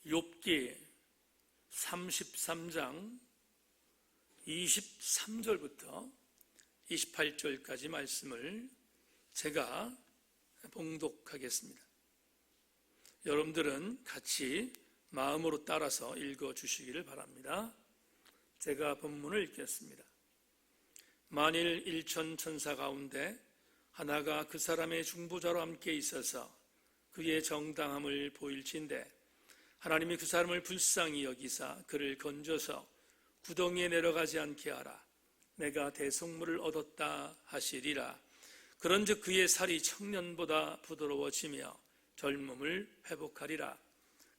욥기 33장 23절부터 28절까지 말씀을 제가 봉독하겠습니다. 여러분들은 같이 마음으로 따라서 읽어주시기를 바랍니다. 제가 본문을 읽겠습니다. 만일 일천 천사 가운데 하나가 그 사람의 중보자로 함께 있어서 그의 정당함을 보일진대 하나님이 그 사람을 불쌍히 여기사 그를 건져서 구덩이에 내려가지 않게 하라. 내가 대속물을 얻었다 하시리라. 그런즉 그의 살이 청년보다 부드러워지며 젊음을 회복하리라.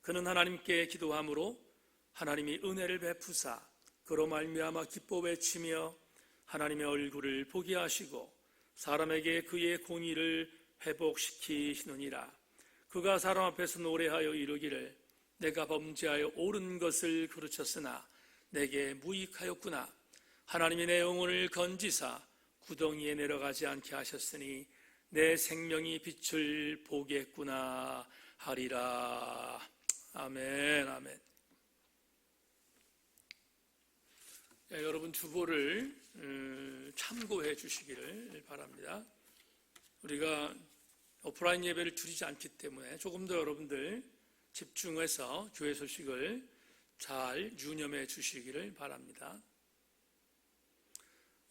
그는 하나님께 기도함으로 하나님이 은혜를 베푸사 그로 말미암아 기뻐 외치며 하나님의 얼굴을 보게 하시고 사람에게 그의 공의를 회복시키시느니라. 그가 사람 앞에서 노래하여 이르기를 내가 범죄하여 옳은 것을 그르쳤으나 내게 무익하였구나. 하나님이 내 영혼을 건지사 구덩이에 내려가지 않게 하셨으니 내 생명이 빛을 보겠구나 하리라. 아멘, 아멘. 네, 여러분 주보를 참고해 주시기를 바랍니다. 우리가 오프라인 예배를 드리지 않기 때문에 조금 더 여러분들 집중해서 교회 소식을 잘 유념해 주시기를 바랍니다.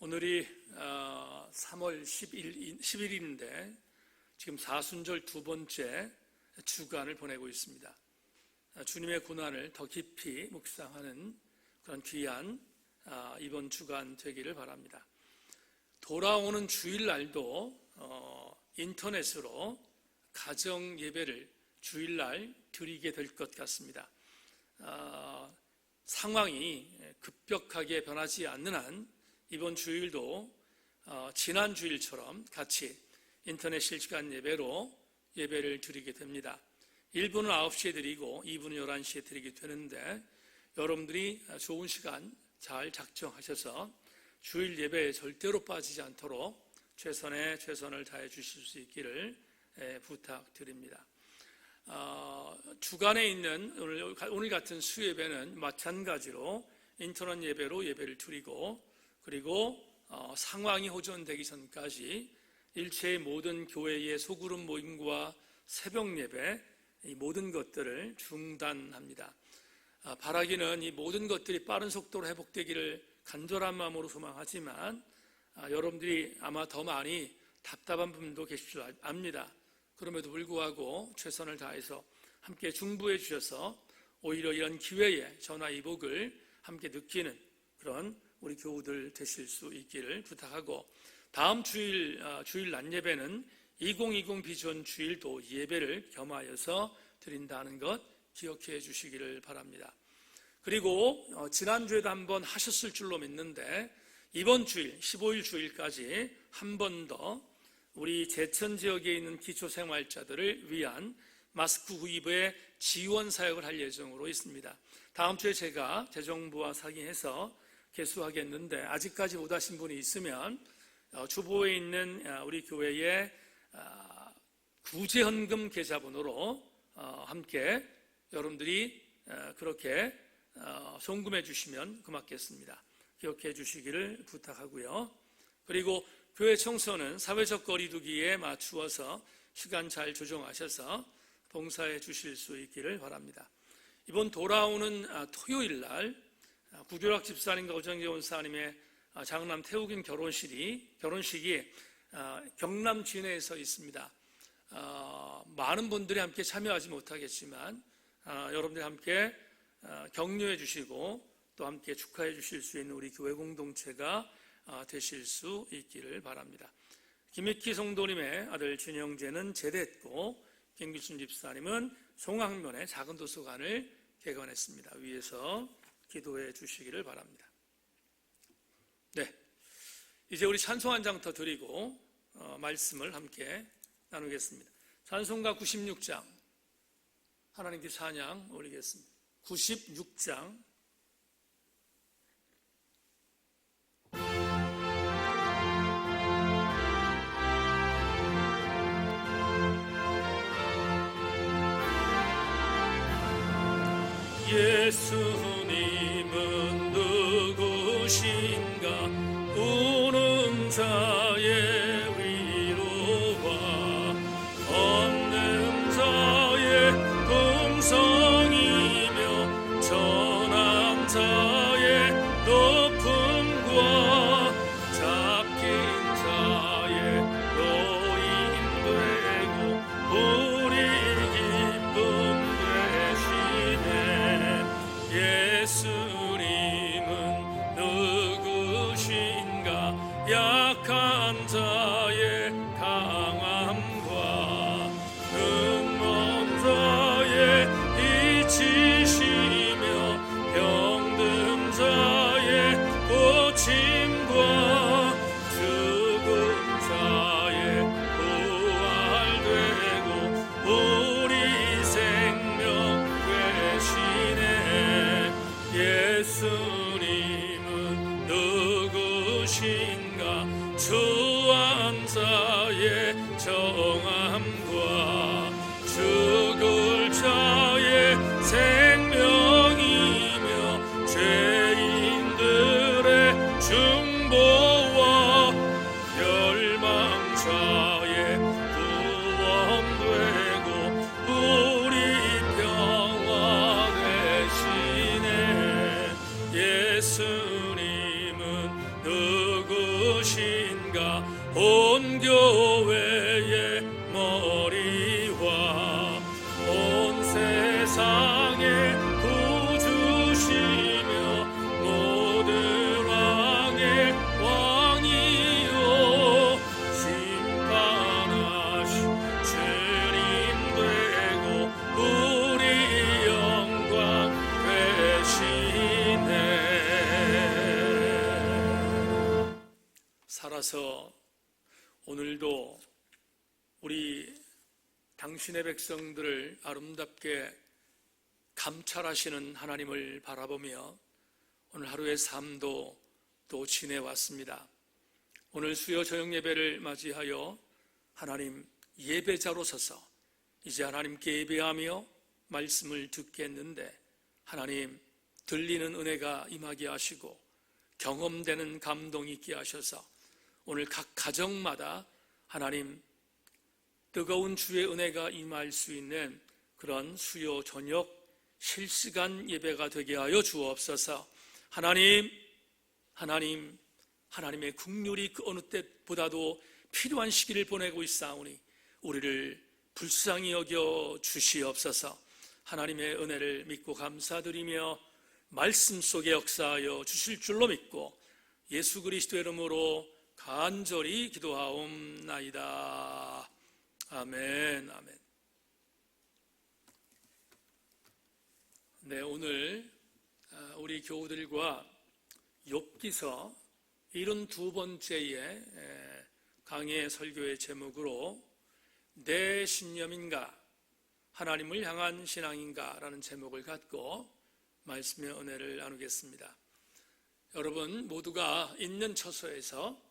오늘이 3월 10일인데 지금 사순절 두 번째 주간을 보내고 있습니다. 주님의 고난을 더 깊이 묵상하는 그런 귀한 이번 주간 되기를 바랍니다. 돌아오는 주일날도 인터넷으로 가정 예배를 주일날 드리게 될 것 같습니다. 상황이 급격하게 변하지 않는 한 이번 주일도 지난 주일처럼 같이 인터넷 실시간 예배로 예배를 드리게 됩니다. 1부는 9시에 드리고 2부는 11시에 드리게 되는데 여러분들이 좋은 시간 잘 작정하셔서 주일 예배에 절대로 빠지지 않도록 최선을 다해 주실 수 있기를 부탁드립니다. 주간에 있는 오늘 같은 수예배는 마찬가지로 인터넷 예배로 예배를 드리고 그리고 상황이 호전되기 전까지 일체의 모든 교회의 소그룹 모임과 새벽 예배 이 모든 것들을 중단합니다. 바라기는 이 모든 것들이 빠른 속도로 회복되기를 간절한 마음으로 소망하지만 여러분들이 아마 더 많이 답답한 분도 계실 줄 압니다. 그럼에도 불구하고 최선을 다해서 함께 중보해 주셔서 오히려 이런 기회에 전화 이복을 함께 느끼는 그런 우리 교우들 되실 수 있기를 부탁하고 다음 주일 낮 예배는 2020 비전 주일도 예배를 겸하여서 드린다는 것 기억해 주시기를 바랍니다. 그리고 지난주에도 한번 하셨을 줄로 믿는데 이번 주일 15일 주일까지 한 번 더 우리 제천 지역에 있는 기초생활자들을 위한 마스크 구입의 지원 사역을 할 예정으로 있습니다. 다음 주에 제가 재정부와 상의해서 개수하겠는데 아직까지 못 하신 분이 있으면 주보에 있는 우리 교회의 구제헌금 계좌번호로 함께 여러분들이 그렇게 송금해 주시면 고맙겠습니다. 기억해 주시기를 부탁하고요. 그리고 교회 청소는 사회적 거리두기에 맞추어서 시간 잘 조정하셔서 봉사해 주실 수 있기를 바랍니다. 이번 돌아오는 토요일 날 구교락 집사님과 오정재 원사님의 장남 태욱인 결혼식이 경남 진해에서 있습니다. 많은 분들이 함께 참여하지 못하겠지만 여러분들이 함께 격려해 주시고 또 함께 축하해 주실 수 있는 우리 교회 공동체가 되실 수 있기를 바랍니다. 김익희 성도님의 아들 준영재는 제대했고 김규순 집사님은 송악면의 작은 도서관을 개관했습니다. 위에서 기도해 주시기를 바랍니다. 네, 이제 우리 찬송 한 장 더 드리고 말씀을 함께 나누겠습니다. 찬송가 96장 하나님께 찬양 올리겠습니다. 96장 예수님은 누구신가? 우는 자의 위로와 없는 자의 kum성이며 전한 자의 높음과 잡힌 자의 노인 되고 우리 기쁨 되시네. 예수님은 누구신가? 약한 자의 강함과 눈먼 자의 빛이시며 병든 자의 고침과 죽은 자의 부활되고 우리 생명 되시네. 예수님은 누구신가? 주한 자의 정함과 죽을 자의 생명이며 죄인들의 중보와 멸망자의 구원되고 우리 평화 되시네. 예수님은 누구신가? 온 교회의 머리와 온 세상의 구주시며 모든 왕의 왕이요 심판하신 주님 되고 우리 영광 되시네. 살아서 오늘도 우리 당신의 백성들을 아름답게 감찰하시는 하나님을 바라보며 오늘 하루의 삶도 또 지내왔습니다. 오늘 수요 저녁 예배를 맞이하여 하나님 예배자로 서서 이제 하나님께 예배하며 말씀을 듣겠는데 하나님 들리는 은혜가 임하게 하시고 경험되는 감동이 있게 하셔서 오늘 각 가정마다 하나님 뜨거운 주의 은혜가 임할 수 있는 그런 수요 저녁 실시간 예배가 되게 하여 주옵소서. 하나님의 긍휼이 그 어느 때보다도 필요한 시기를 보내고 있사오니 우리를 불쌍히 여겨 주시옵소서. 하나님의 은혜를 믿고 감사드리며 말씀 속에 역사하여 주실 줄로 믿고 예수 그리스도의 이름으로 간절히 기도하옵나이다. 아멘, 아멘. 네, 오늘 우리 교우들과 욥기서 72번째의 강의 설교의 제목으로 내 신념인가? 하나님을 향한 신앙인가? 라는 제목을 갖고 말씀의 은혜를 나누겠습니다. 여러분 모두가 있는 처소에서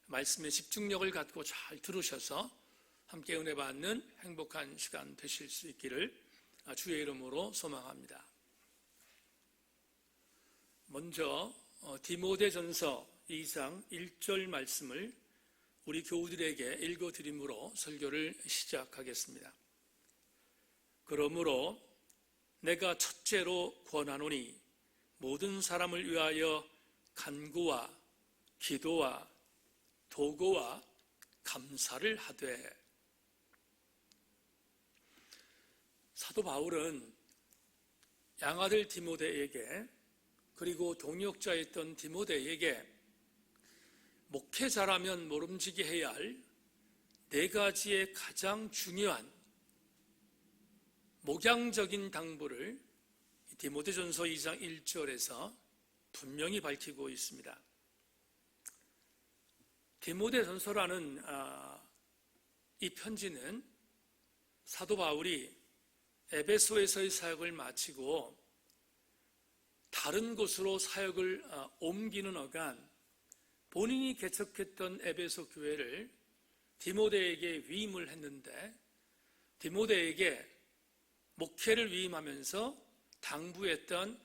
말씀의 집중력을 갖고 잘 들으셔서 함께 은혜 받는 행복한 시간 되실 수 있기를 주의 이름으로 소망합니다. 먼저 디모데전서 2장 1절 말씀을 우리 교우들에게 읽어드림으로 설교를 시작하겠습니다. 그러므로 내가 첫째로 권하노니 모든 사람을 위하여 간구와 기도와 도구와 감사를 하되. 사도 바울은 양아들 디모데에게 그리고 동역자였던 디모데에게 목회자라면 모름지기 해야 할 네 가지의 가장 중요한 목양적인 당부를 디모데전서 2장 1절에서 분명히 밝히고 있습니다. 디모데전서라는 이 편지는 사도 바울이 에베소에서의 사역을 마치고 다른 곳으로 사역을 옮기는 어간 본인이 개척했던 에베소 교회를 디모데에게 위임을 했는데 디모데에게 목회를 위임하면서 당부했던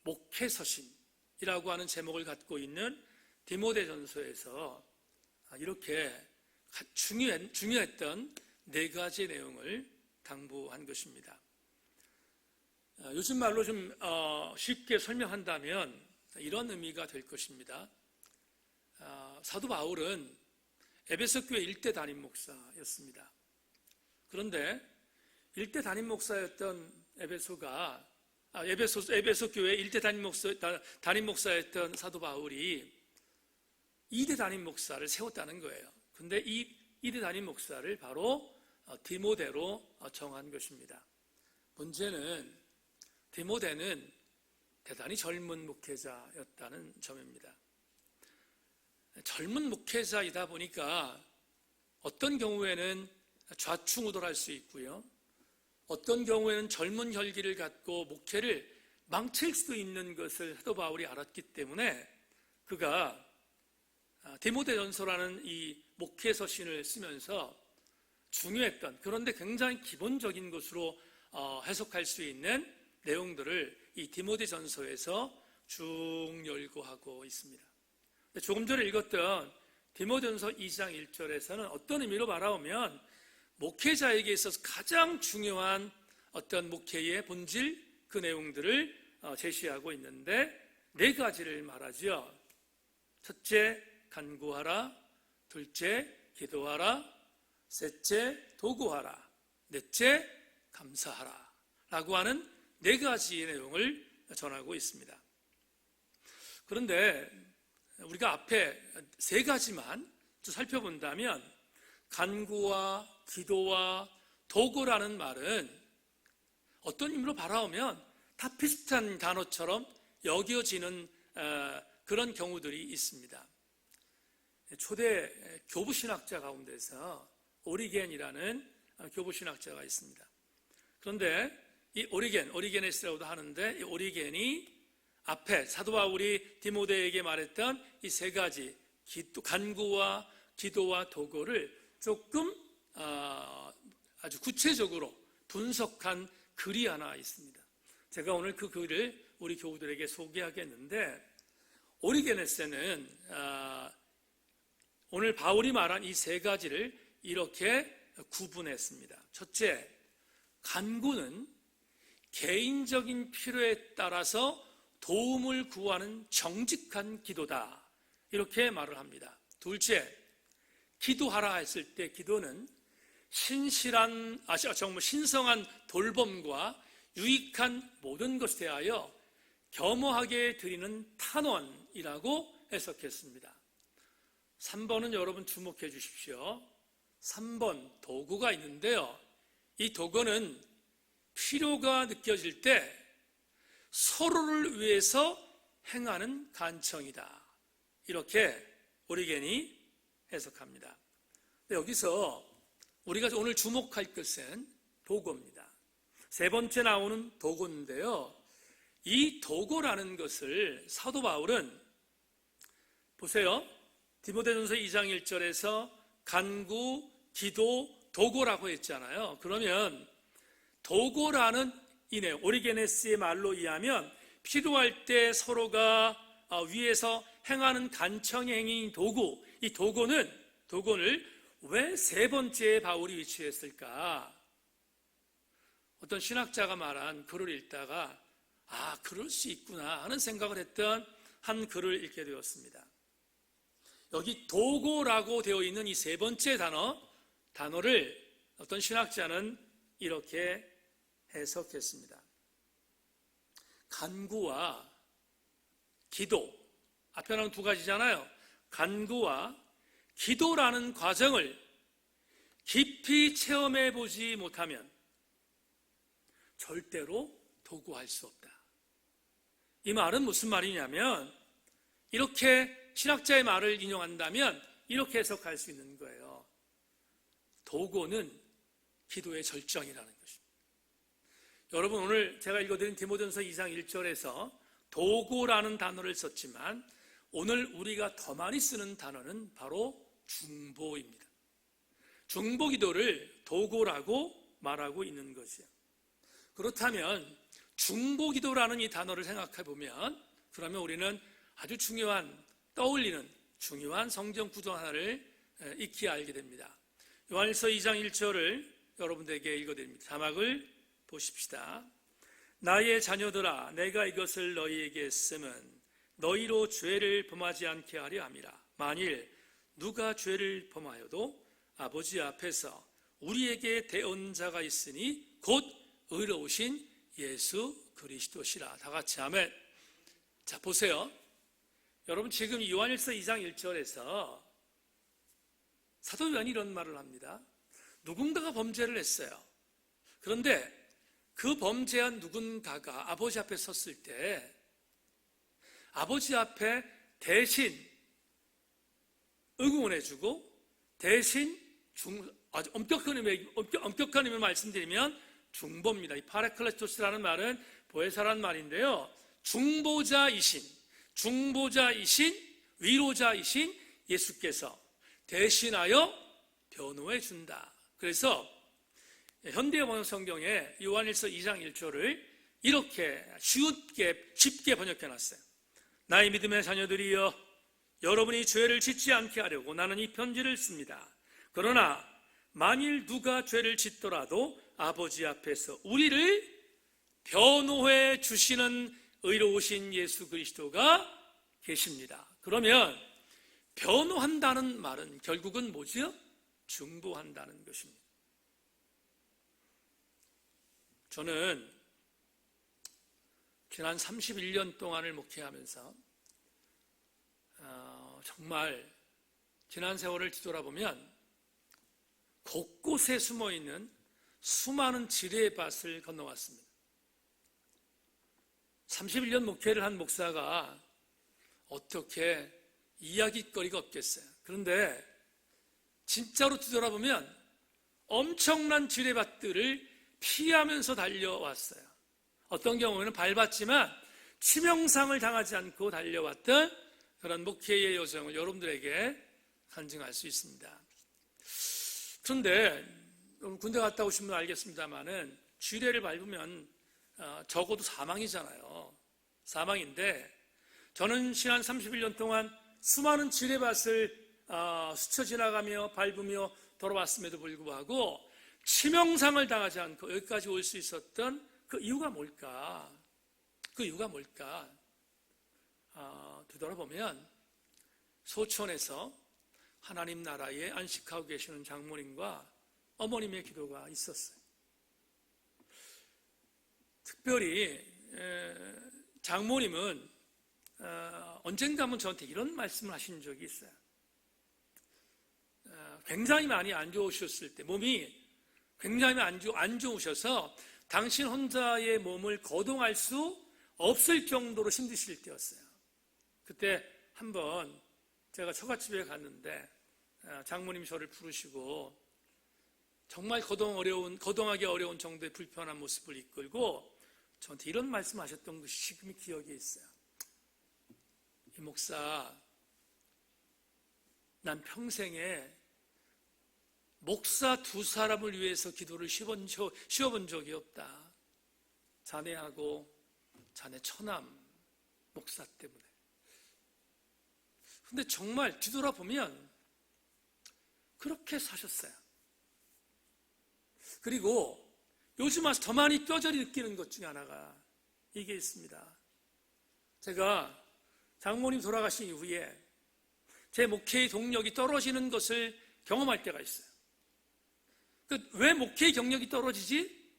목회서신이라고 하는 제목을 갖고 있는 디모데전서에서 이렇게 중요했던 4가지 내용을 당부한 것입니다. 요즘 말로 좀 쉽게 설명한다면 이런 의미가 될 것입니다. 사도 바울은 에베소 교회 1대 담임 목사였습니다. 그런데 1대 담임 목사였던 에베소 교회 1대 담임 목사였던 사도 바울이 2대 담임 목사를 세웠다는 거예요. 근데 이 2대 담임 목사를 바로 디모데로 정한 것입니다. 문제는 디모데는 대단히 젊은 목회자였다는 점입니다. 젊은 목회자이다 보니까 어떤 경우에는 좌충우돌할 수 있고요. 어떤 경우에는 젊은 혈기를 갖고 목회를 망칠 수도 있는 것을 사도 바울이 알았기 때문에 그가 디모데전서라는 이 목회서신을 쓰면서 중요했던, 그런데 굉장히 기본적인 것으로 해석할 수 있는 내용들을 이 디모데전서에서 쭉 열거하고 있습니다. 조금 전에 읽었던 디모데전서 2장 1절에서는 어떤 의미로 바라보면 목회자에게 있어서 가장 중요한 어떤 목회의 본질, 그 내용들을 제시하고 있는데 4가지를 말하죠. 첫째, 간구하라. 둘째, 기도하라. 셋째, 도구하라. 넷째, 감사하라. 라고 하는 4가지의 내용을 전하고 있습니다. 그런데 우리가 앞에 3가지만 살펴본다면 간구와 기도와 도구라는 말은 어떤 의미로 바라보면 다 비슷한 단어처럼 여겨지는 그런 경우들이 있습니다. 초대 교부신학자 가운데서 오리겐이라는 교부신학자가 있습니다. 그런데 이 오리게네스라고도 하는데 이 오리겐이 앞에 사도 바울이 디모데에게 말했던 이 3가지 간구와 기도와 도구를 조금 아주 구체적으로 분석한 글이 하나 있습니다. 제가 오늘 그 글을 우리 교우들에게 소개하겠는데, 오리게네스는 오늘 바울이 말한 이 3가지를 이렇게 구분했습니다. 첫째, 간구는 개인적인 필요에 따라서 도움을 구하는 정직한 기도다, 이렇게 말을 합니다. 둘째, 기도하라 했을 때 기도는 정말 신성한 돌봄과 유익한 모든 것에 대하여 겸허하게 드리는 탄원이라고 해석했습니다. 3번은 여러분 주목해 주십시오. 3번 도구가 있는데요, 이 도구는 필요가 느껴질 때 서로를 위해서 행하는 간청이다, 이렇게 오리겐이 해석합니다. 여기서 우리가 오늘 주목할 것은 도구입니다. 3번째 나오는 도구인데요, 이 도구라는 것을 사도 바울은 보세요. 디모데전서 2장 1절에서 간구, 기도, 도구라고 했잖아요. 그러면 도구라는 이 내용, 오리게네스의 말로 의하면 필요할 때 서로가 위에서 행하는 간청의 행위인 도구, 이 도구를 왜 3번째에 바울이 위치했을까? 어떤 신학자가 말한 글을 읽다가 그럴 수 있구나 하는 생각을 했던 한 글을 읽게 되었습니다. 여기 도구라고 되어 있는 이 3번째 단어를 어떤 신학자는 이렇게 해석했습니다. 간구와 기도, 앞에 나온 2가지잖아요. 간구와 기도라는 과정을 깊이 체험해 보지 못하면 절대로 도구할 수 없다. 이 말은 무슨 말이냐면, 이렇게 신학자의 말을 인용한다면 이렇게 해석할 수 있는 거예요. 도구는 기도의 절정이라는 것입니다. 여러분, 오늘 제가 읽어드린 디모데전서 2장 1절에서 도구라는 단어를 썼지만 오늘 우리가 더 많이 쓰는 단어는 바로 중보입니다. 중보기도를 도구라고 말하고 있는 것이에요. 그렇다면 중보기도라는 이 단어를 생각해 보면, 그러면 우리는 아주 중요한, 떠올리는 중요한 성경 구조 하나를 익히 알게 됩니다. 요한일서 2장 1절을 여러분들에게 읽어드립니다. 자막을 보십시다. 나의 자녀들아, 내가 이것을 너희에게 했음은 너희로 죄를 범하지 않게 하려 함이라. 만일 누가 죄를 범하여도 아버지 앞에서 우리에게 대언자가 있으니 곧 의로우신 예수 그리스도시라. 다 같이 아멘. 자, 보세요. 여러분, 지금 요한일서 2장 1절에서 사도 요한이 이런 말을 합니다. 누군가가 범죄를 했어요. 그런데 그 범죄한 누군가가 아버지 앞에 섰을 때 아버지 앞에 대신 응원해주고, 대신 아주 엄격한 의미를 말씀드리면 중보입니다. 이 파라클레토스라는 말은 보혜사라는 말인데요, 중보자이신 위로자이신 예수께서 대신하여 변호해 준다. 그래서 현대 번역 성경에 요한일서 2장 1절을 이렇게 쉽게 번역해 놨어요. 나의 믿음의 자녀들이여, 여러분이 죄를 짓지 않게 하려고 나는 이 편지를 씁니다. 그러나 만일 누가 죄를 짓더라도 아버지 앞에서 우리를 변호해 주시는 의로우신 예수 그리스도가 계십니다. 그러면 변호한다는 말은 결국은 뭐지요? 중보한다는 것입니다. 저는 지난 31년 동안을 목회하면서 정말 지난 세월을 뒤돌아보면 곳곳에 숨어있는 수많은 지뢰의 밭을 건너왔습니다. 31년 목회를 한 목사가 어떻게 이야기거리가 없겠어요. 그런데 진짜로 뒤돌아보면 엄청난 지뢰밭들을 피하면서 달려왔어요. 어떤 경우에는 밟았지만 치명상을 당하지 않고 달려왔던 그런 목회의 여정을 여러분들에게 간증할 수 있습니다. 그런데 군대 갔다 오신 분 알겠습니다만은 지뢰를 밟으면 적어도 사망이잖아요. 사망인데 저는 지난 31년 동안 수많은 지뢰밭을 스쳐 지나가며 밟으며 돌아왔음에도 불구하고 치명상을 당하지 않고 여기까지 올 수 있었던 그 이유가 뭘까? 되돌아보면 소천에서 하나님 나라에 안식하고 계시는 장모님과 어머님의 기도가 있었어요. 특별히 장모님은 언젠가 한번 저한테 이런 말씀을 하신 적이 있어요. 굉장히 많이 안 좋으셨을 때, 몸이 굉장히 안 좋으셔서 당신 혼자의 몸을 거동할 수 없을 정도로 힘드실 때였어요. 그때 한번 제가 처갓집에 갔는데 장모님이 저를 부르시고 정말 거동하기 어려운 정도의 불편한 모습을 이끌고 저한테 이런 말씀하셨던 것이 지금 기억에 있어요. 이 목사, 난 평생에 목사 두 사람을 위해서 기도를 쉬어본 적이 없다. 자네하고 자네 처남 목사 때문에. 근데 정말 뒤돌아보면 그렇게 사셨어요. 그리고 요즘 와서 더 많이 뼈저리 느끼는 것 중에 하나가 이게 있습니다. 제가 장모님 돌아가신 이후에 제 목회의 동력이 떨어지는 것을 경험할 때가 있어요. 왜 목회의 경력이 떨어지지?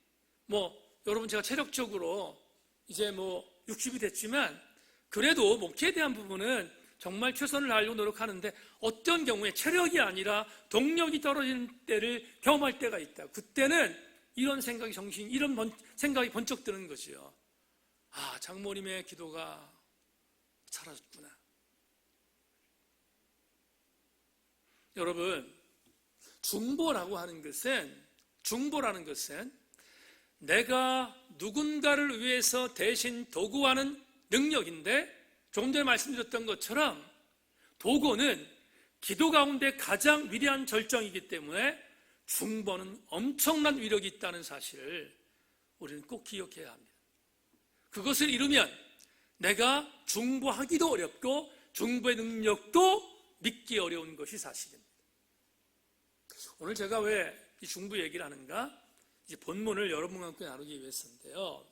여러분, 제가 체력적으로 이제 60이 됐지만 그래도 목회에 대한 부분은 정말 최선을 다하려고 노력하는데 어떤 경우에 체력이 아니라 동력이 떨어지는 때를 경험할 때가 있다. 그때는 이런 생각이 번쩍 드는 거지요. 장모님의 기도가 사라졌구나. 여러분, 중보라는 것은 내가 누군가를 위해서 대신 도구하는 능력인데, 조금 전에 말씀드렸던 것처럼 도구는 기도 가운데 가장 위대한 절정이기 때문에 중보는 엄청난 위력이 있다는 사실을 우리는 꼭 기억해야 합니다. 그것을 이루면 내가 중보하기도 어렵고 중보의 능력도 믿기 어려운 것이 사실입니다. 오늘 제가 왜 이 중보 얘기를 하는가? 이제 본문을 여러분과 함께 나누기 위해서인데요.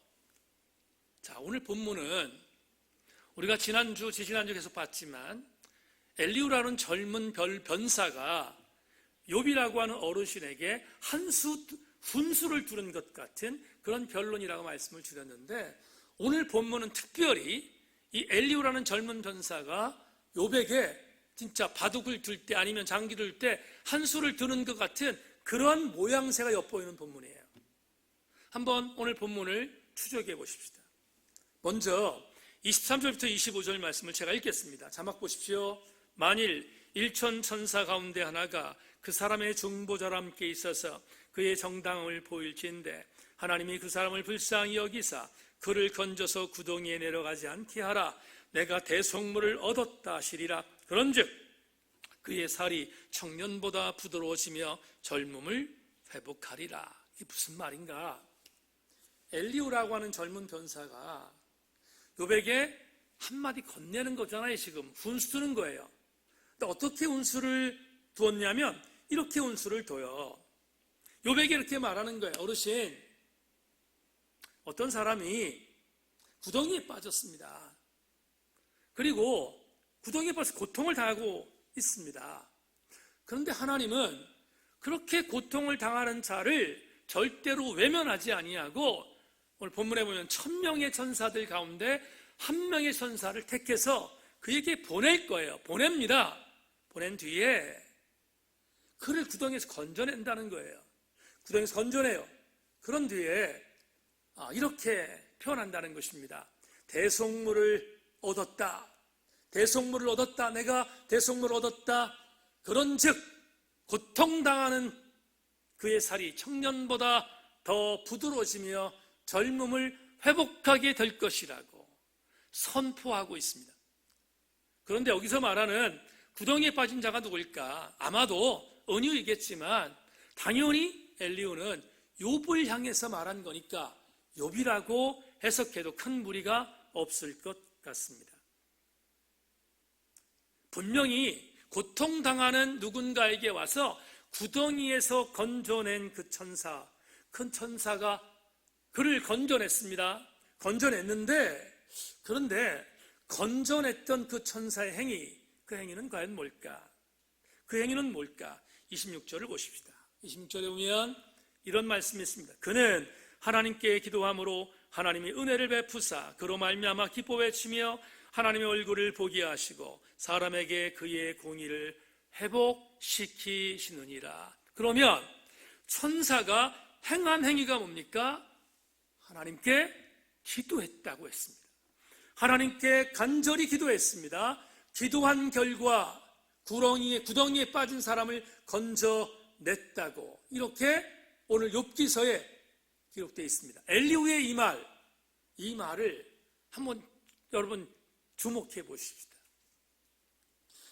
자, 오늘 본문은 우리가 지난주 계속 봤지만 엘리후라는 젊은 변사가 욥이라고 하는 어르신에게 훈수를 두른 것 같은 그런 변론이라고 말씀을 드렸는데, 오늘 본문은 특별히 이 엘리후라는 젊은 변사가 욥에게 진짜 바둑을 들 때 아니면 장기를 들 때 한수를 두는 것 같은 그런 모양새가 엿보이는 본문이에요. 한번 오늘 본문을 추적해 보십시다. 먼저 23절부터 25절 말씀을 제가 읽겠습니다. 자막 보십시오. 만일 일천 천사 가운데 하나가 그 사람의 중보자와 함께 있어서 그의 정당함을 보일지인데 하나님이 그 사람을 불쌍히 여기사 그를 건져서 구덩이에 내려가지 않게 하라. 내가 대속물을 얻었다 하시리라. 그런즉 그의 살이 청년보다 부드러워지며 젊음을 회복하리라. 이게 무슨 말인가? 엘리후라고 하는 젊은 변사가 욥에게 한마디 건네는 거잖아요. 지금 훈수 두는 거예요. 근데 어떻게 훈수를 두었냐면 이렇게 훈수를 둬요. 욥에게 이렇게 말하는 거예요. 어르신, 어떤 사람이 구덩이에 빠졌습니다. 그리고 구덩이에 빠져서 고통을 당하고 있습니다. 그런데 하나님은 그렇게 고통을 당하는 자를 절대로 외면하지 아니하고 오늘 본문에 보면 1000명의 천사들 가운데 한 명의 천사를 택해서 그에게 보낼 거예요. 보냅니다. 보낸 뒤에 그를 구덩이에서 건져낸다는 거예요. 구덩이에서 건져내요. 그런 뒤에 이렇게 표현한다는 것입니다. 대속물을 얻었다. 대속물을 얻었다. 내가 대속물을 얻었다. 그런즉 고통당하는 그의 살이 청년보다 더 부드러워지며 젊음을 회복하게 될 것이라고 선포하고 있습니다. 그런데 여기서 말하는 구덩이에 빠진 자가 누구일까? 아마도 은유이겠지만 당연히 엘리후는 욥을 향해서 말한 거니까 욥이라고 해석해도 큰 무리가 없을 것 같습니다. 분명히 고통당하는 누군가에게 와서 구덩이에서 건져낸 그 천사, 큰 천사가 그를 건져냈습니다. 건져냈는데, 그런데 건져냈던 그 천사의 행위, 그 행위는 과연 뭘까? 그 행위는 뭘까? 26절을 보십시다. 26절에 보면 이런 말씀이 있습니다. 그는 하나님께 기도함으로 하나님이 은혜를 베푸사 그로 말미암아 기뻐 외치며 하나님의 얼굴을 보게 하시고 사람에게 그의 공의를 회복시키시느니라. 그러면 천사가 행한 행위가 뭡니까? 하나님께 기도했다고 했습니다. 하나님께 간절히 기도했습니다. 기도한 결과 구덩이에 빠진 사람을 건져냈다고 이렇게 오늘 욥기서에 기록되어 있습니다. 엘리후의 이 말을 한번 여러분 주목해 보십시다.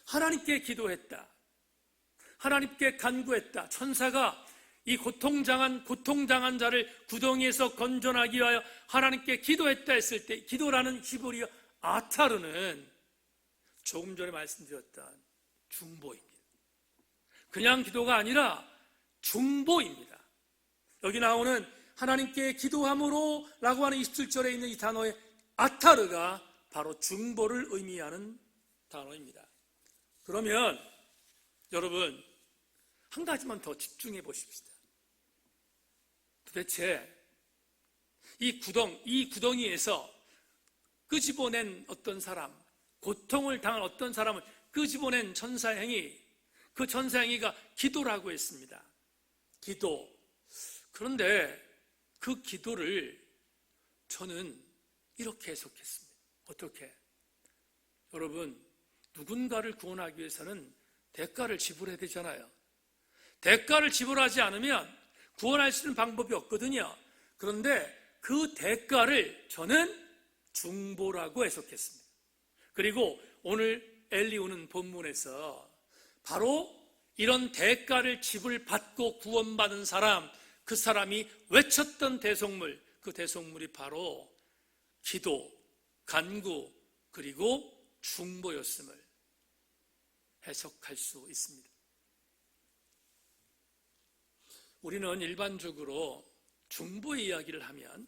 하나님께 기도했다. 하나님께 간구했다. 천사가 이 고통당한 자를 구덩이에서 건져나기 위하여 하나님께 기도했다 했을 때 기도라는 히브리어 아타르는 조금 전에 말씀드렸던 중보입니다. 그냥 기도가 아니라 중보입니다. 여기 나오는 하나님께 기도함으로 라고 하는 27절에 있는 이 단어의 아타르가 바로 중보를 의미하는 단어입니다. 그러면 여러분 한 가지만 더 집중해 보십시다. 도대체 이 구덩이에서 끄집어낸 어떤 사람, 고통을 당한 어떤 사람을 끄집어낸 천사행위, 그 천사행위가 기도라고 했습니다. 기도. 그런데 그 기도를 저는 이렇게 해석했습니다. 어떻게? 여러분, 누군가를 구원하기 위해서는 대가를 지불해야 되잖아요. 대가를 지불하지 않으면 구원할 수 있는 방법이 없거든요. 그런데 그 대가를 저는 중보라고 해석했습니다. 그리고 오늘 엘리후는 본문에서 바로 이런 대가를 지불받고 구원받은 사람, 그 사람이 외쳤던 대속물, 그 대속물이 바로 기도, 간구, 그리고 중보였음을 해석할 수 있습니다. 우리는 일반적으로 중보의 이야기를 하면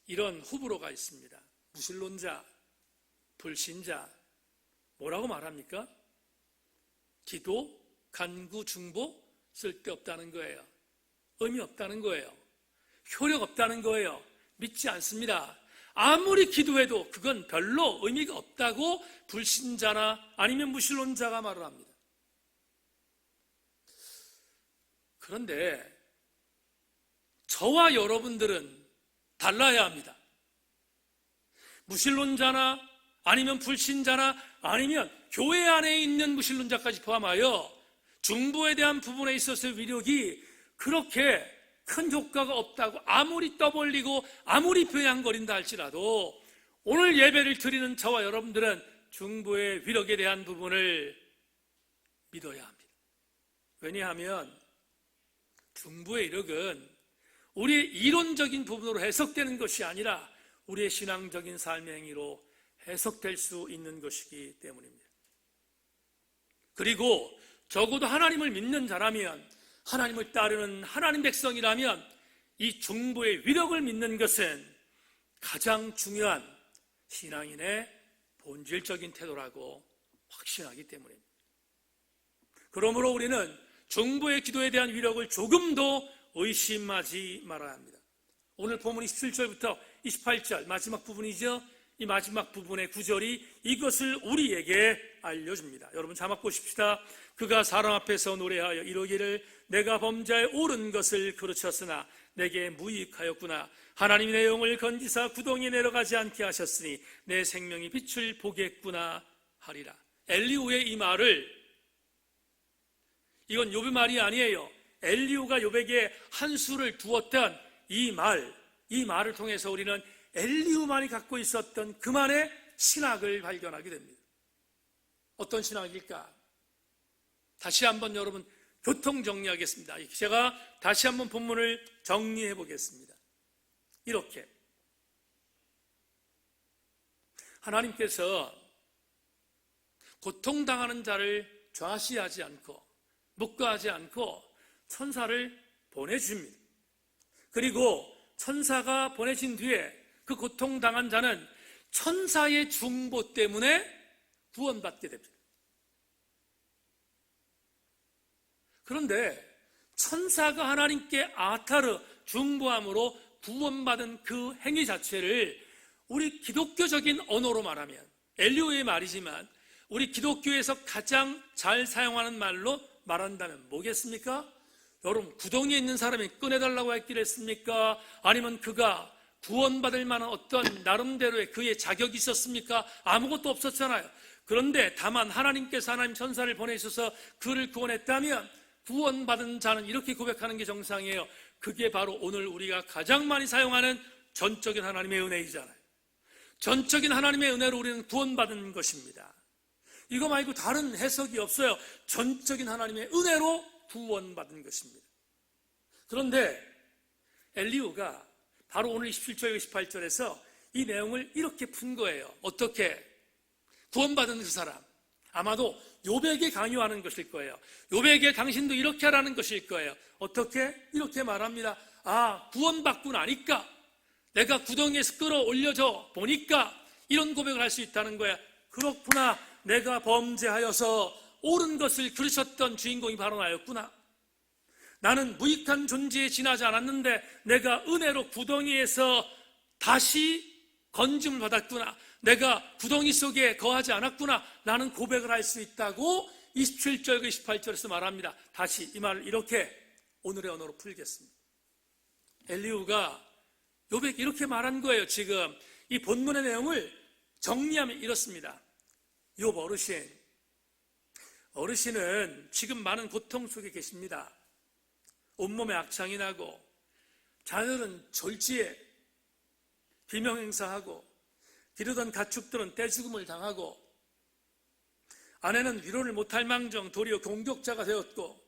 이런 호불호가 있습니다. 무신론자, 불신자, 뭐라고 말합니까? 기도, 간구, 중보 쓸데없다는 거예요. 의미 없다는 거예요. 효력 없다는 거예요. 믿지 않습니다. 아무리 기도해도 그건 별로 의미가 없다고 불신자나 아니면 무신론자가 말을 합니다. 그런데 저와 여러분들은 달라야 합니다. 무신론자나 아니면 불신자나 아니면 교회 안에 있는 무신론자까지 포함하여 중보에 대한 부분에 있어서의 위력이 그렇게 큰 효과가 없다고 아무리 떠벌리고 아무리 표양거린다 할지라도 오늘 예배를 드리는 저와 여러분들은 중보의 위력에 대한 부분을 믿어야 합니다. 왜냐하면 중보의 위력은 우리의 이론적인 부분으로 해석되는 것이 아니라 우리의 신앙적인 삶의 행위로 해석될 수 있는 것이기 때문입니다. 그리고 적어도 하나님을 믿는 자라면, 하나님을 따르는 하나님 백성이라면 이 중보의 위력을 믿는 것은 가장 중요한 신앙인의 본질적인 태도라고 확신하기 때문입니다. 그러므로 우리는 중보의 기도에 대한 위력을 조금도 의심하지 말아야 합니다. 오늘 본문 27절부터 28절 마지막 부분이죠. 이 마지막 부분의 구절이 이것을 우리에게 알려줍니다. 여러분 자막 보십시다. 그가 사람 앞에서 노래하여 이르기를 내가 범죄에 옳은 것을 그르쳤으나 내게 무익하였구나. 하나님이 내 영을 건지사 구덩이에 내려가지 않게 하셨으니 내 생명이 빛을 보겠구나 하리라. 엘리후의 이 말을, 이건 욥의 말이 아니에요. 엘리후가 욥에게 한 수를 두었던 이 말을 통해서 우리는 엘리후만이 갖고 있었던 그만의 신학을 발견하게 됩니다. 어떤 신학일까? 다시 한번 여러분 교통 정리하겠습니다. 제가 다시 한번 본문을 정리해 보겠습니다. 이렇게 하나님께서 고통당하는 자를 좌시하지 않고 묵과하지 않고 천사를 보내줍니다. 그리고 천사가 보내신 뒤에 그 고통당한 자는 천사의 중보 때문에 구원받게 됩니다. 그런데 천사가 하나님께 아타르 중보함으로 구원받은 그 행위 자체를 우리 기독교적인 언어로 말하면, 엘리후의 말이지만 우리 기독교에서 가장 잘 사용하는 말로 말한다면 뭐겠습니까? 여러분, 구덩이에 있는 사람이 꺼내달라고 했기를 했습니까? 아니면 그가 구원받을 만한 어떤 나름대로의 그의 자격이 있었습니까? 아무것도 없었잖아요. 그런데 다만 하나님께서 하나님 천사를 보내셔서 그를 구원했다면 구원받은 자는 이렇게 고백하는 게 정상이에요. 그게 바로 오늘 우리가 가장 많이 사용하는 전적인 하나님의 은혜이잖아요. 전적인 하나님의 은혜로 우리는 구원받은 것입니다. 이거 말고 다른 해석이 없어요. 전적인 하나님의 은혜로 구원받은 것입니다. 그런데 엘리후가 바로 오늘 27절 28절에서 이 내용을 이렇게 푼 거예요. 어떻게? 구원받은 그 사람, 아마도 욥에게 강요하는 것일 거예요. 욥에게 당신도 이렇게 하라는 것일 거예요. 어떻게? 이렇게 말합니다. 구원받고 나니까, 내가 구덩이에서 끌어올려져 보니까 이런 고백을 할 수 있다는 거야. 그렇구나, 내가 범죄하여서 옳은 것을 그르쳤던 주인공이 바로 나였구나. 나는 무익한 존재에 지나지 않았는데 내가 은혜로 구덩이에서 다시 건짐을 받았구나. 내가 구덩이 속에 거하지 않았구나. 나는 고백을 할 수 있다고 27절 28절에서 말합니다. 다시 이 말을 이렇게 오늘의 언어로 풀겠습니다. 엘리후가 욥에게 이렇게 말한 거예요. 지금 이 본문의 내용을 정리하면 이렇습니다. 욥 어르신은 지금 많은 고통 속에 계십니다. 온몸에 악창이 나고 자녀들은 졸지에 비명행사하고 기르던 가축들은 떼죽음을 당하고 아내는 위로를 못할 망정 도리어 공격자가 되었고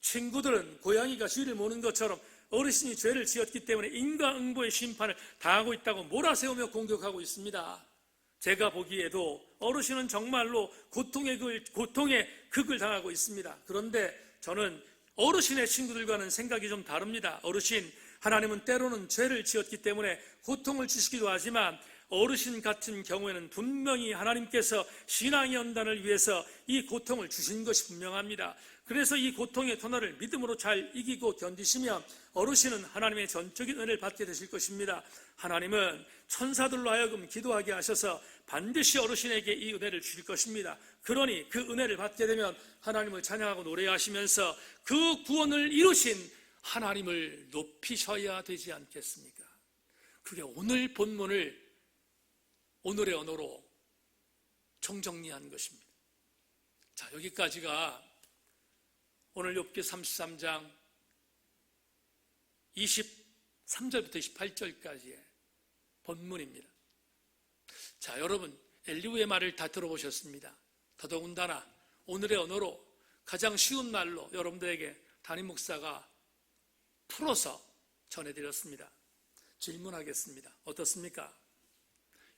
친구들은 고양이가 쥐를 모는 것처럼 어르신이 죄를 지었기 때문에 인과응보의 심판을 당하고 있다고 몰아세우며 공격하고 있습니다. 제가 보기에도 어르신은 정말로 고통의 극을 당하고 있습니다. 그런데 저는 어르신의 친구들과는 생각이 좀 다릅니다. 어르신, 하나님은 때로는 죄를 지었기 때문에 고통을 주시기도 하지만 어르신 같은 경우에는 분명히 하나님께서 신앙의 연단을 위해서 이 고통을 주신 것이 분명합니다. 그래서 이 고통의 터널을 믿음으로 잘 이기고 견디시면 어르신은 하나님의 전적인 은혜를 받게 되실 것입니다. 하나님은 천사들로 하여금 기도하게 하셔서 반드시 어르신에게 이 은혜를 주실 것입니다. 그러니 그 은혜를 받게 되면 하나님을 찬양하고 노래하시면서 그 구원을 이루신 하나님을 높이셔야 되지 않겠습니까? 그게 오늘 본문을 오늘의 언어로 총정리한 것입니다. 자, 여기까지가 오늘 욥기 33장 23절부터 28절까지의 본문입니다. 자, 여러분, 엘리후의 말을 다 들어보셨습니다. 더더군다나 오늘의 언어로 가장 쉬운 말로 여러분들에게 담임 목사가 풀어서 전해드렸습니다. 질문하겠습니다. 어떻습니까?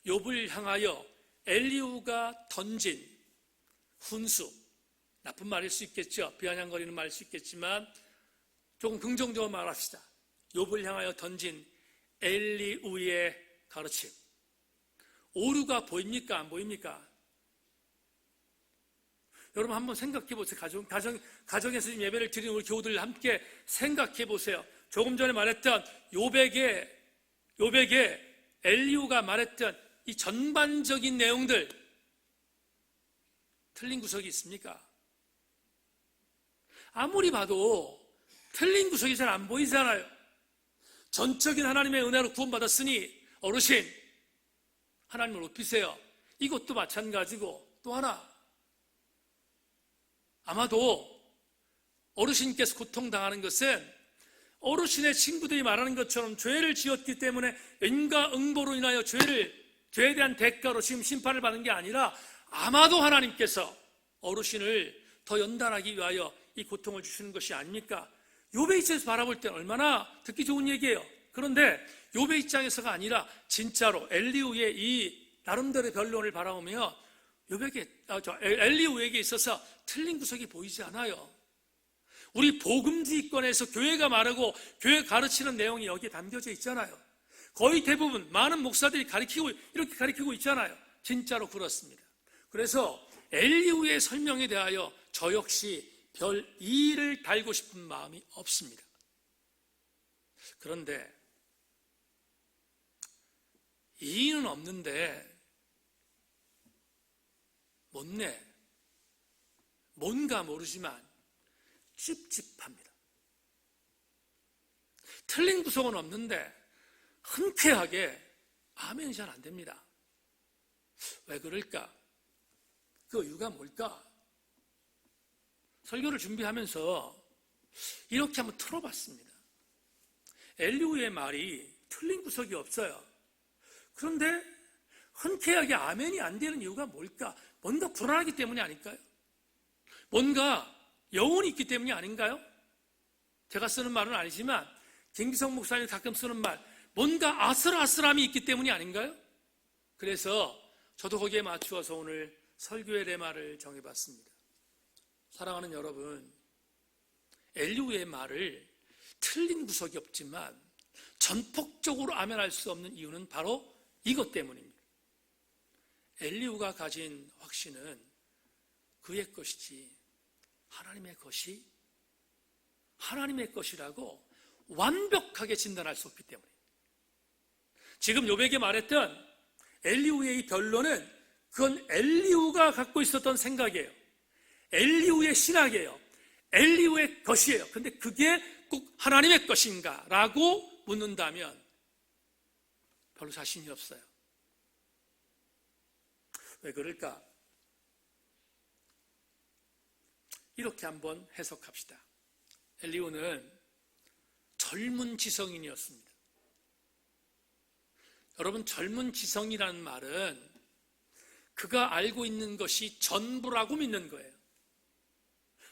욥을 향하여 엘리후가 던진 훈수, 나쁜 말일 수 있겠죠. 비아냥거리는 말일 수 있겠지만 조금 긍정적으로 말합시다. 욥을 향하여 던진 엘리후의 가르침, 오류가 보입니까? 안 보입니까? 여러분 한번 생각해 보세요. 가정에서 지금 예배를 드리는 우리 교우들 함께 생각해 보세요. 조금 전에 말했던 욥에게 엘리후가 말했던 이 전반적인 내용들, 틀린 구석이 있습니까? 아무리 봐도 틀린 구석이 잘 안 보이잖아요. 전적인 하나님의 은혜로 구원받았으니 어르신, 하나님을 높이세요. 이것도 마찬가지고, 또 하나, 아마도 어르신께서 고통당하는 것은 어르신의 친구들이 말하는 것처럼 죄를 지었기 때문에 인과응보로 인하여 죄에 대한 대가로 지금 심판을 받는 게 아니라 아마도 하나님께서 어르신을 더 연단하기 위하여 이 고통을 주시는 것이 아닙니까? 욥의 입장에서 바라볼 때는 얼마나 듣기 좋은 얘기예요. 그런데 욥의 입장에서가 아니라 진짜로 엘리후의 이 나름대로의 변론을 바라보면 엘리후에게 있어서 틀린 구석이 보이지 않아요. 우리 복음주의권에서 교회가 말하고 교회 가르치는 내용이 여기에 담겨져 있잖아요. 거의 대부분 많은 목사들이 이렇게 가르치고 있잖아요. 진짜로 그렇습니다. 그래서 엘리후의 설명에 대하여 저 역시 별 이의를 달고 싶은 마음이 없습니다. 그런데 이의는 없는데 못내, 뭔가 모르지만 찝찝합니다. 틀린 구석은 없는데 흔쾌하게 아멘이 잘 안 됩니다. 왜 그럴까? 그 이유가 뭘까? 설교를 준비하면서 이렇게 한번 틀어봤습니다. 엘리후의 말이 틀린 구석이 없어요. 그런데 흔쾌하게 아멘이 안 되는 이유가 뭘까? 뭔가 불안하기 때문이 아닐까요? 뭔가 여운이 있기 때문이 아닌가요? 제가 쓰는 말은 아니지만 김기성 목사님이 가끔 쓰는 말, 뭔가 아슬아슬함이 있기 때문이 아닌가요? 그래서 저도 거기에 맞추어서 오늘 설교의 레마를 정해봤습니다. 사랑하는 여러분, 엘리후의 말을 틀린 구석이 없지만 전폭적으로 아멘할 수 없는 이유는 바로 이것 때문입니다. 엘리후가 가진 확신은 그의 것이지 하나님의 것이라고 완벽하게 진단할 수 없기 때문입니다. 지금 욥에게 말했던 엘리후의 이 변론은 그건 엘리후가 갖고 있었던 생각이에요. 엘리후의 신학이에요. 엘리후의 것이에요. 근데 그게 꼭 하나님의 것인가? 라고 묻는다면 별로 자신이 없어요. 왜 그럴까? 이렇게 한번 해석합시다. 엘리후는 젊은 지성인이었습니다. 여러분, 젊은 지성이라는 말은 그가 알고 있는 것이 전부라고 믿는 거예요.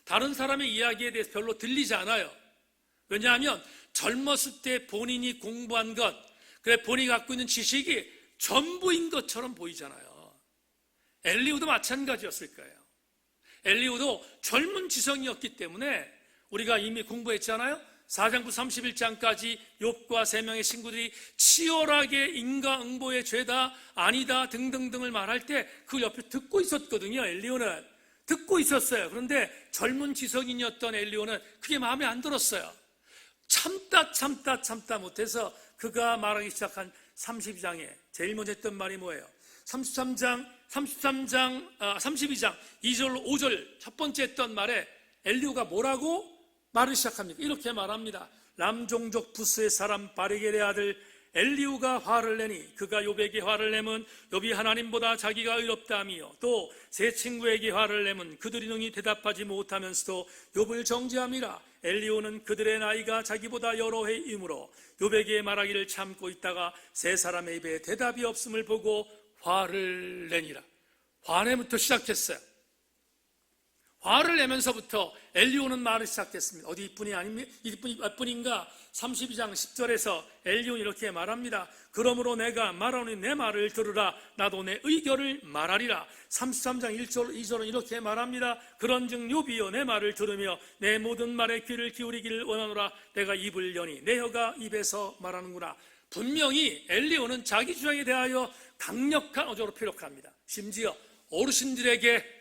다른 사람의 이야기에 대해서 별로 들리지 않아요. 왜냐하면 젊었을 때 본인이 공부한 것, 그래 본인이 갖고 있는 지식이 전부인 것처럼 보이잖아요. 엘리후도 마찬가지였을 거예요. 엘리후도 젊은 지성이었기 때문에 우리가 이미 공부했잖아요. 4장부터 31장까지 욥과 세 명의 친구들이 치열하게 인과응보의 죄다 아니다 등등등을 말할 때 그걸 옆에 듣고 있었거든요. 엘리후는 듣고 있었어요. 그런데 젊은 지성인이었던 엘리후는 그게 마음에 안 들었어요. 참다 못해서 그가 말하기 시작한 32장에 제일 먼저 했던 말이 뭐예요? 32장 2절 5절 첫 번째 했던 말에 엘리후가 뭐라고 말을 시작합니까? 이렇게 말합니다. 람종족 부스의 사람 바르겔의 아들 엘리후가 화를 내니 그가 욥에게 화를 내면 욥이 하나님보다 자기가 의롭다 하며 또 세 친구에게 화를 내면 그들이 능히 대답하지 못하면서도 욥을 정죄함이라. 엘리후는 그들의 나이가 자기보다 여러 해이므로 욥에게 말하기를 참고 있다가 세 사람의 입에 대답이 없음을 보고 화를 내니라. 화내부터 시작했어요. 화를 내면서부터 엘리후는 말을 시작했습니다. 어디 이뿐인가? 32장 10절에서 엘리후는 이렇게 말합니다. 그러므로 내가 말하노니 내 말을 들으라. 나도 내 의견을 말하리라. 33장 1절 2절은 이렇게 말합니다. 그런즉 욥이여 내 말을 들으며 내 모든 말에 귀를 기울이기를 원하노라. 내가 입을 여니 내 혀가 입에서 말하는구나. 분명히 엘리후는 자기 주장에 대하여 강력한 어조로 피력합니다. 심지어 어르신들에게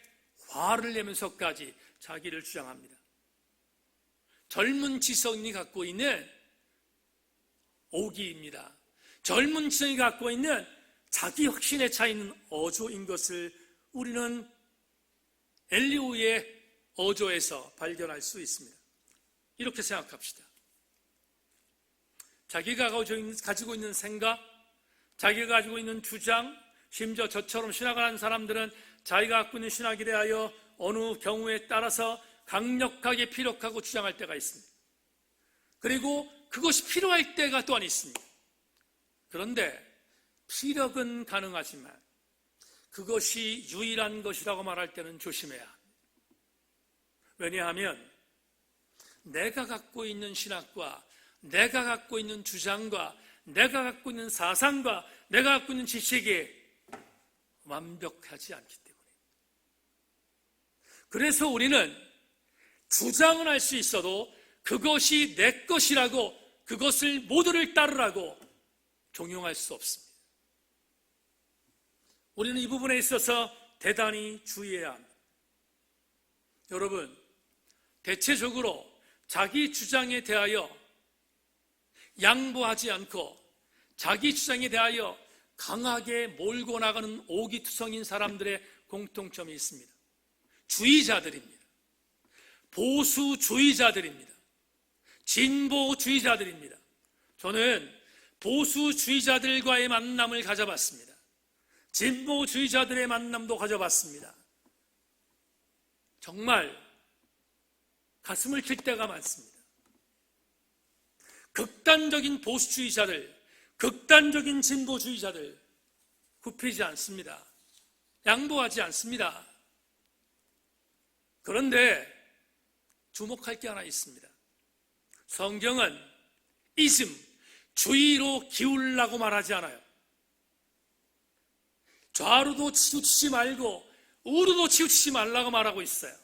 화를 내면서까지 자기를 주장합니다. 젊은 지성이 갖고 있는 오기입니다. 젊은 지성이 갖고 있는 자기 확신에 차 있는 어조인 것을 우리는 엘리후의 어조에서 발견할 수 있습니다. 이렇게 생각합시다. 자기가 가지고 있는 생각, 자기가 가지고 있는 주장, 심지어 저처럼 신학을 하는 사람들은 자기가 갖고 있는 신학에 대하여 어느 경우에 따라서 강력하게 피력하고 주장할 때가 있습니다. 그리고 그것이 필요할 때가 또한 있습니다. 그런데 피력은 가능하지만 그것이 유일한 것이라고 말할 때는 조심해야 합니다. 왜냐하면 내가 갖고 있는 신학과 내가 갖고 있는 주장과 내가 갖고 있는 사상과 내가 갖고 있는 지식이 완벽하지 않기 때문에, 그래서 우리는 주장은 할 수 있어도 그것이 내 것이라고, 그것을 모두를 따르라고 종용할 수 없습니다. 우리는 이 부분에 있어서 대단히 주의해야 합니다. 여러분, 대체적으로 자기 주장에 대하여 양보하지 않고 자기 주장에 대하여 강하게 몰고 나가는 오기투성인 사람들의 공통점이 있습니다. 주의자들입니다. 보수주의자들입니다. 진보주의자들입니다. 저는 보수주의자들과의 만남을 가져봤습니다. 진보주의자들의 만남도 가져봤습니다. 정말 가슴을 칠 때가 많습니다. 극단적인 보수주의자들, 극단적인 진보주의자들 굽히지 않습니다. 양보하지 않습니다. 그런데 주목할 게 하나 있습니다. 성경은 이즘, 주의로 기울라고 말하지 않아요. 좌로도 치우치지 말고 우로도 치우치지 말라고 말하고 있어요.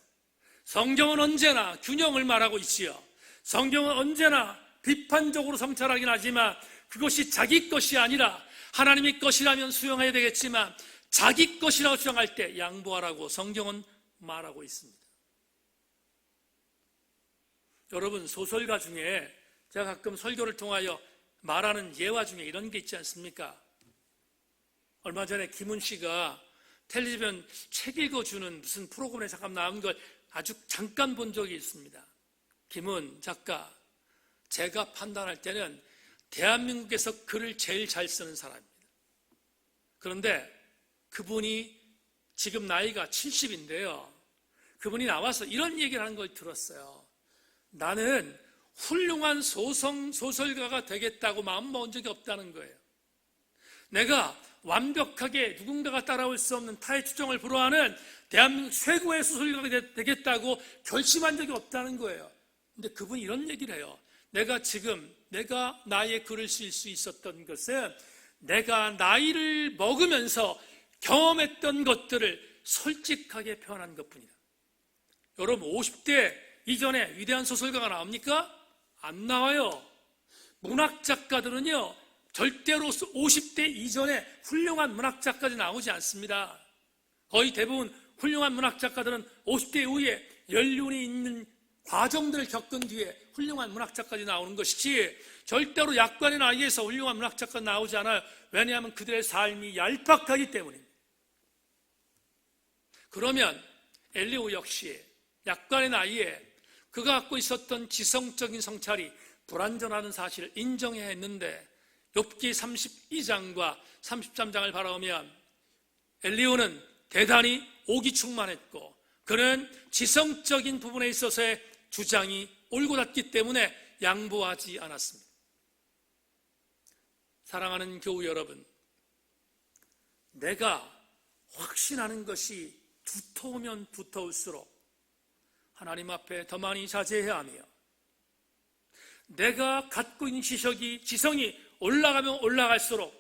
성경은 언제나 균형을 말하고 있지요. 성경은 언제나 비판적으로 성찰하긴 하지만 그것이 자기 것이 아니라 하나님의 것이라면 수용해야 되겠지만 자기 것이라고 주장할 때 양보하라고 성경은 말하고 있습니다. 여러분, 소설가 중에 제가 가끔 설교를 통하여 말하는 예화 중에 이런 게 있지 않습니까? 얼마 전에 김훈 씨가 텔레비전 책 읽어주는 무슨 프로그램에 잠깐 나온 걸 아주 잠깐 본 적이 있습니다. 김훈 작가, 제가 판단할 때는 대한민국에서 글을 제일 잘 쓰는 사람입니다. 그런데 그분이 지금 나이가 70인데요. 그분이 나와서 이런 얘기를 하는 걸 들었어요. 나는 훌륭한 소설가가 되겠다고 마음먹은 적이 없다는 거예요. 내가 완벽하게 누군가가 따라올 수 없는 타의 추종을 불허하는 대한민국 최고의 소설가가 되겠다고 결심한 적이 없다는 거예요. 근데 그분이 이런 얘기를 해요. 내가 나의 글을 쓸 수 있었던 것은 내가 나이를 먹으면서 경험했던 것들을 솔직하게 표현한 것뿐이다. 여러분 50대 이전에 위대한 소설가가 나옵니까? 안 나와요. 문학 작가들은요 절대로 50대 이전에 훌륭한 문학 작가들이 나오지 않습니다. 거의 대부분 훌륭한 문학 작가들은 50대 이후에 연륜이 있는 과정들을 겪은 뒤에 훌륭한 문학 작가들이 나오는 것이지 절대로 약관의 나이에서 훌륭한 문학 작가 나오지 않아요. 왜냐하면 그들의 삶이 얄팍하기 때문입니다. 그러면 엘리후 역시 약관의 나이에 그가 갖고 있었던 지성적인 성찰이 불완전하다는 사실을 인정해야 했는데 욥기 32장과 33장을 바라보면 엘리후는 대단히 오기 충만했고 그는 지성적인 부분에 있어서의 주장이 올곧았기 때문에 양보하지 않았습니다. 사랑하는 교우 여러분, 내가 확신하는 것이 두터우면 두터울수록 하나님 앞에 더 많이 자제해야 하며 내가 갖고 있는 지성이 올라가면 올라갈수록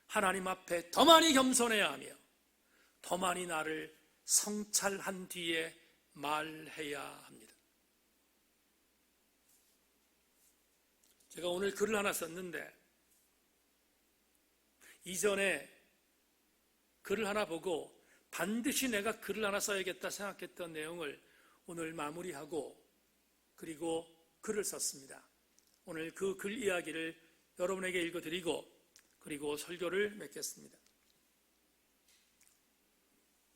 하나님 앞에 더 많이 겸손해야 하며 더 많이 나를 성찰한 뒤에 말해야 합니다. 제가 오늘 글을 하나 썼는데 이전에 글을 하나 보고 반드시 내가 글을 하나 써야겠다 생각했던 내용을 오늘 마무리하고 그리고 글을 썼습니다. 오늘 그 글 이야기를 여러분에게 읽어드리고 그리고 설교를 맺겠습니다.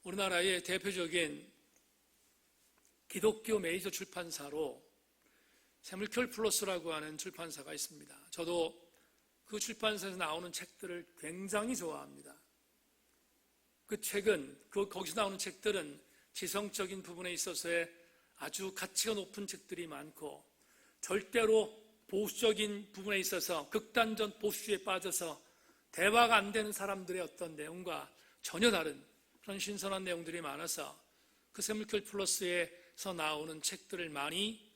우리나라의 대표적인 기독교 메이저 출판사로 세물결 플러스라고 하는 출판사가 있습니다. 저도 그 출판사에서 나오는 책들을 굉장히 좋아합니다. 그 책은 거기서 나오는 책들은 지성적인 부분에 있어서의 아주 가치가 높은 책들이 많고 절대로 보수적인 부분에 있어서 극단적 보수주의에 빠져서 대화가 안 되는 사람들의 어떤 내용과 전혀 다른 그런 신선한 내용들이 많아서 그 세물결 플러스에서 나오는 책들을 많이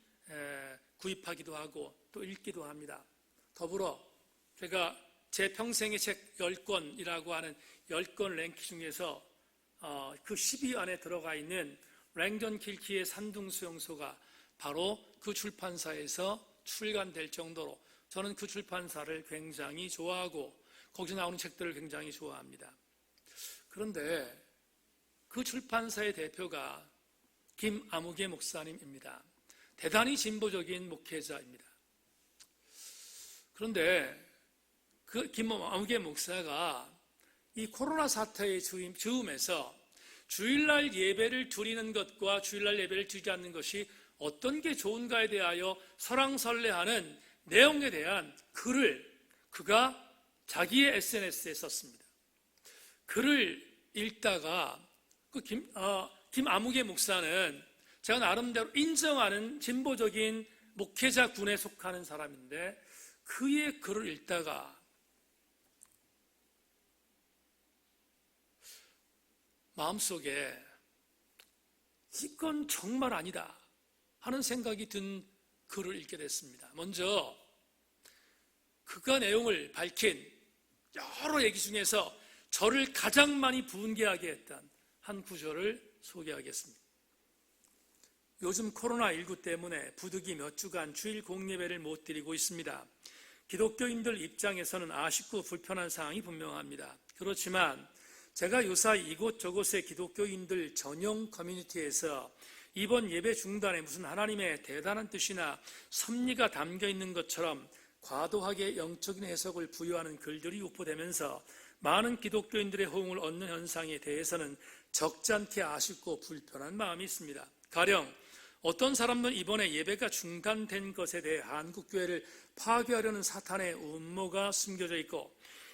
구입하기도 하고 또 읽기도 합니다. 더불어 제가 제 평생의 책 10권이라고 하는 10권 랭킹 중에서 그 10위 안에 들어가 있는 랭던 킬키의 산둥수용소가 바로 그 출판사에서 출간될 정도로 저는 그 출판사를 굉장히 좋아하고 거기서 나오는 책들을 굉장히 좋아합니다. 그런데 그 출판사의 대표가 김아무개 목사님입니다. 대단히 진보적인 목회자입니다. 그런데 그 김아무개 목사가 이 코로나 사태의 즈음에서 주일날 예배를 드리는 것과 주일날 예배를 드리지 않는 것이 어떤 게 좋은가에 대하여 설왕설래하는 내용에 대한 글을 그가 자기의 SNS에 썼습니다. 글을 읽다가 김아무개 목사는 제가 나름대로 인정하는 진보적인 목회자군에 속하는 사람인데 그의 글을 읽다가 마음속에 이건 정말 아니다 하는 생각이 든 글을 읽게 됐습니다. 먼저 그가 내용을 밝힌 여러 얘기 중에서 저를 가장 많이 분개하게 했던 한 구절을 소개하겠습니다. 요즘 코로나19 때문에 부득이 몇 주간 주일 공예배를 못 드리고 있습니다. 기독교인들 입장에서는 아쉽고 불편한 상황이 분명합니다. 그렇지만 제가 요사이 이곳저곳의 기독교인들 전용 커뮤니티에서 이번 예배 중단에 무슨 하나님의 대단한 뜻이나 섭리가 담겨 있는 것처럼 과도하게 영적인 해석을 부여하는 글들이 유포되면서 많은 기독교인들의 호응을 얻는 현상에 대해서는 적잖게 아쉽고 불편한 마음이 있습니다. 가령 어떤 사람들은 이번에 예배가 중단된 것에 대해 한국교회를 파괴하려는 사탄의 음모가 숨겨져 있고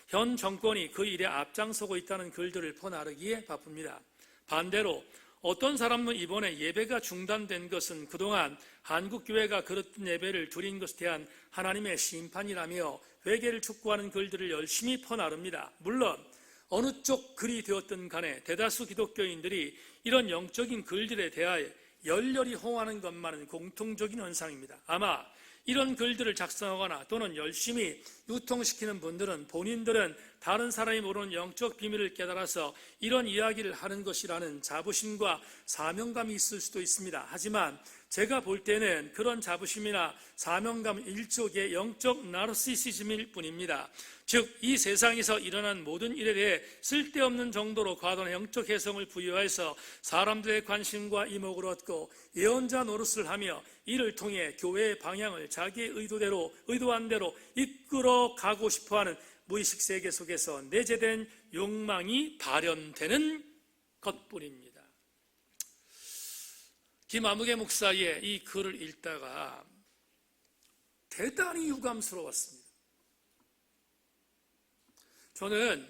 현 정권이 그 일에 앞장서고 있다는 글들을 퍼나르기에 바쁩니다. 반대로 어떤 사람은 이번에 예배가 중단된 것은 그동안 한국교회가 그렇던 예배를 드린 것에 대한 하나님의 심판이라며 회개를 촉구하는 글들을 열심히 퍼나릅니다. 물론 어느 쪽 글이 되었든 간에 대다수 기독교인들이 이런 영적인 글들에 대하여 열렬히 호응하는 것만은 공통적인 현상입니다. 아마 이런 글들을 작성하거나 또는 열심히 유통시키는 분들은 본인들은 다른 사람이 모르는 영적 비밀을 깨달아서 이런 이야기를 하는 것이라는 자부심과 사명감이 있을 수도 있습니다. 하지만 제가 볼 때는 그런 자부심이나 사명감은 일종의 영적 나르시시즘일 뿐입니다. 즉, 이 세상에서 일어난 모든 일에 대해 쓸데없는 정도로 과도한 영적 해석을 부여해서 사람들의 관심과 이목을 얻고 예언자 노릇을 하며 이를 통해 교회의 방향을 자기의 의도한 대로 이끌어 가고 싶어하는 무의식 세계 속에서 내재된 욕망이 발현되는 것뿐입니다. 김아무개 목사의 이 글을 읽다가 대단히 유감스러웠습니다. 저는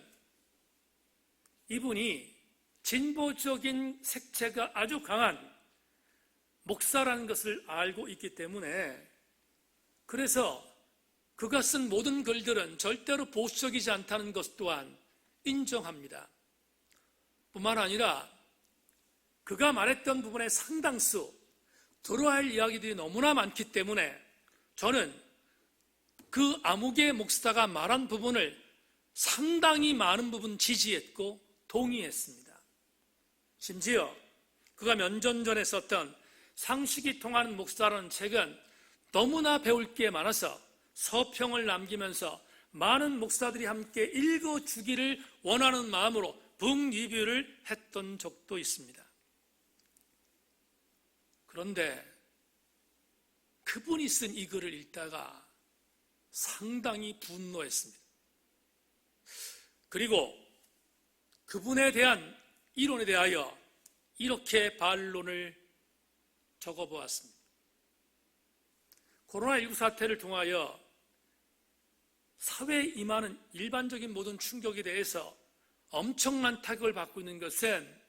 이분이 진보적인 색채가 아주 강한 목사라는 것을 알고 있기 때문에, 그래서 그가 쓴 모든 글들은 절대로 보수적이지 않다는 것 또한 인정합니다. 뿐만 아니라 그가 말했던 부분의 상당수 들어야 할 이야기들이 너무나 많기 때문에 저는 그 아무개 목사가 말한 부분을 상당히 많은 부분 지지했고 동의했습니다. 심지어 그가 몇 년 전에 썼던 상식이 통하는 목사라는 책은 너무나 배울 게 많아서 서평을 남기면서 많은 목사들이 함께 읽어주기를 원하는 마음으로 북 리뷰를 했던 적도 있습니다. 그런데 그분이 쓴 이 글을 읽다가 상당히 분노했습니다. 그리고 그분에 대한 이론에 대하여 이렇게 반론을 적어보았습니다. 코로나19 사태를 통하여 사회에 임하는 일반적인 모든 충격에 대해서 엄청난 타격을 받고 있는 것은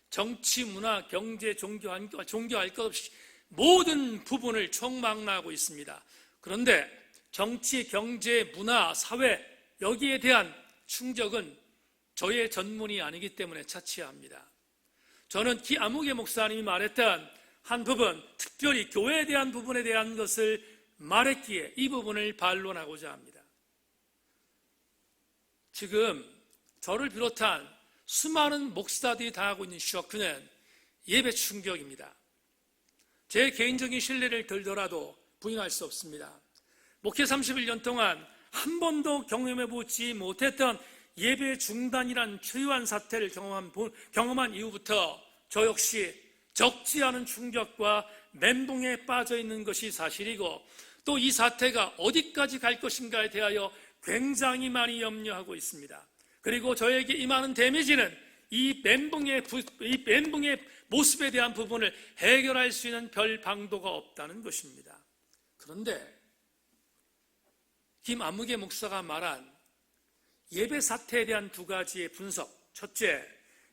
정치, 문화, 경제, 종교할 것 없이 모든 부분을 총망라하고 있습니다. 그런데 정치, 경제, 문화, 사회 여기에 대한 충격은 저의 전문이 아니기 때문에 차치해야 합니다. 저는 김아무개 목사님이 말했던 한 부분, 특별히 교회에 대한 부분에 대한 것을 말했기에 이 부분을 반론하고자 합니다. 지금 저를 비롯한 수많은 목사들이 당하고 있는 쇼크는 예배 충격입니다. 제 개인적인 신뢰를 들더라도 부인할 수 없습니다. 목회 31년 동안 한 번도 경험해보지 못했던 예배 중단이란 초유한 사태를 경험한 이후부터 저 역시 적지 않은 충격과 멘붕에 빠져 있는 것이 사실이고, 또 이 사태가 어디까지 갈 것인가에 대하여 굉장히 많이 염려하고 있습니다. 그리고 저에게 임하는 데미지는 이 멘붕의 모습에 대한 부분을 해결할 수 있는 별 방도가 없다는 것입니다. 그런데 김아무개 목사가 말한 예배 사태에 대한 두 가지의 분석. 첫째,